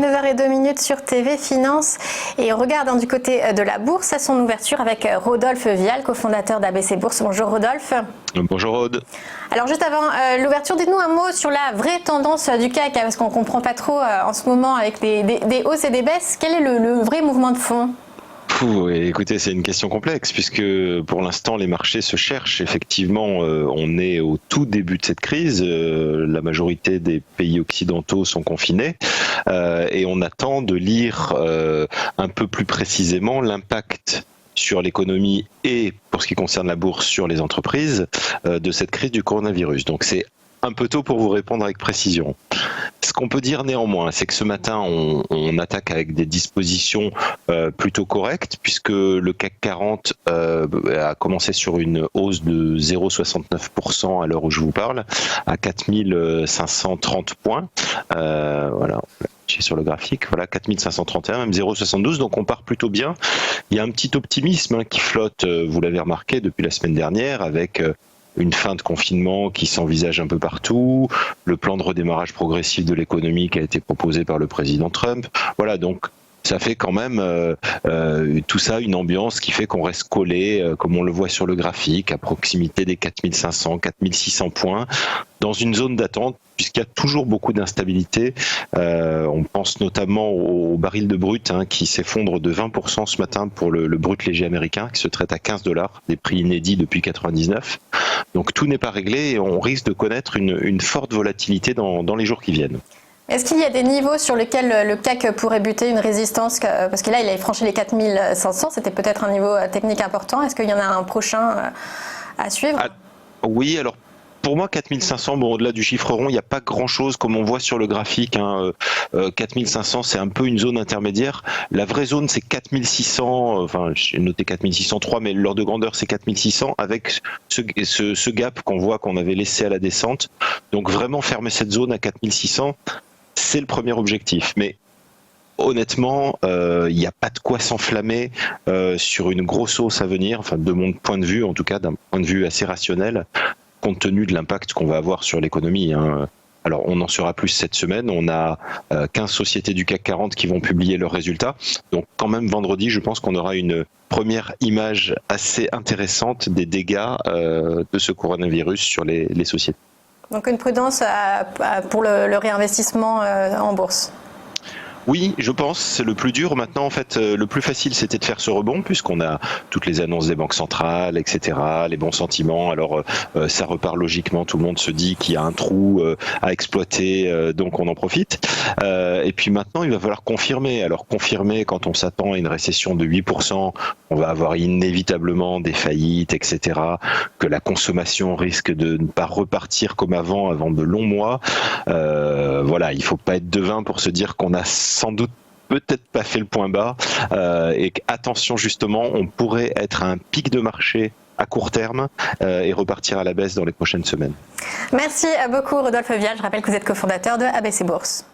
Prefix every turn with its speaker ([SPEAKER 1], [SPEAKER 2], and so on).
[SPEAKER 1] 9h02 sur TV Finance et on regarde du côté de la bourse à son ouverture avec Rodolphe Vial, cofondateur d'ABC Bourse. Bonjour Rodolphe.
[SPEAKER 2] Bonjour Aude.
[SPEAKER 1] Alors juste avant l'ouverture, dites-nous un mot sur la vraie tendance du CAC, parce qu'on ne comprend pas trop en ce moment avec des hausses et des baisses. Quel est le vrai mouvement de fond ?
[SPEAKER 2] Écoutez, c'est une question complexe puisque pour l'instant les marchés se cherchent. Effectivement, on est au tout début de cette crise. La majorité des pays occidentaux sont confinés et on attend de lire un peu plus précisément l'impact sur l'économie et pour ce qui concerne la bourse sur les entreprises de cette crise du coronavirus. Donc c'est un peu tôt pour vous répondre avec précision. Ce qu'on peut dire néanmoins, c'est que ce matin, on attaque avec des dispositions plutôt correctes, puisque le CAC 40 a commencé sur une hausse de 0,69% à l'heure où je vous parle, à 4530 points. Voilà. Sur le graphique, voilà, 4531, même 0,72, donc on part plutôt bien. Il y a un petit optimisme qui flotte, vous l'avez remarqué, depuis la semaine dernière, avec une fin de confinement qui s'envisage un peu partout, le plan de redémarrage progressif de l'économie qui a été proposé par le président Trump. Voilà, donc ça fait quand même tout ça une ambiance qui fait qu'on reste collé, comme on le voit sur le graphique, à proximité des 4500, 4600 points, dans une zone d'attente, puisqu'il y a toujours beaucoup d'instabilité. On pense notamment au baril de brut qui s'effondre de 20% ce matin pour le brut léger américain, qui se traite à $15, des prix inédits depuis 99. Donc tout n'est pas réglé et on risque de connaître une forte volatilité dans les jours qui viennent.
[SPEAKER 1] Est-ce qu'il y a des niveaux sur lesquels le CAC pourrait buter, une résistance? Parce que là, il a franchi les 4500, c'était peut-être un niveau technique important. Est-ce qu'il y en a un prochain à suivre?
[SPEAKER 2] Oui, alors pour moi, 4500, bon, au-delà du chiffre rond, il n'y a pas grand-chose comme on voit sur le graphique. 4500, c'est un peu une zone intermédiaire. La vraie zone, c'est 4600, enfin, j'ai noté 4603, mais l'ordre de grandeur, c'est 4600, avec ce gap qu'on voit qu'on avait laissé à la descente. Donc vraiment, fermer cette zone à 4600, c'est le premier objectif. Mais honnêtement, il n'y a pas de quoi s'enflammer sur une grosse hausse à venir, enfin, de mon point de vue, en tout cas, d'un point de vue assez rationnel, compte tenu de l'impact qu'on va avoir sur l'économie. Alors, on en saura plus cette semaine. On a 15 sociétés du CAC 40 qui vont publier leurs résultats. Donc, quand même, vendredi, je pense qu'on aura une première image assez intéressante des dégâts de ce coronavirus sur les sociétés.
[SPEAKER 1] Donc, une prudence pour le réinvestissement en bourse.
[SPEAKER 2] Oui, je pense, c'est le plus dur. Maintenant, en fait, le plus facile, c'était de faire ce rebond, puisqu'on a toutes les annonces des banques centrales, etc., les bons sentiments. Alors, ça repart logiquement. Tout le monde se dit qu'il y a un trou à exploiter, donc on en profite. Et puis maintenant, il va falloir confirmer. Alors, confirmer, quand on s'attend à une récession de 8%, on va avoir inévitablement des faillites, etc., que la consommation risque de ne pas repartir comme avant de longs mois. Voilà, il ne faut pas être devin pour se dire qu'on a sans doute peut-être pas fait le point bas et attention justement, on pourrait être à un pic de marché à court terme et repartir à la baisse dans les prochaines semaines.
[SPEAKER 1] Merci beaucoup Rodolphe Vial, je rappelle que vous êtes cofondateur de ABC Bourse.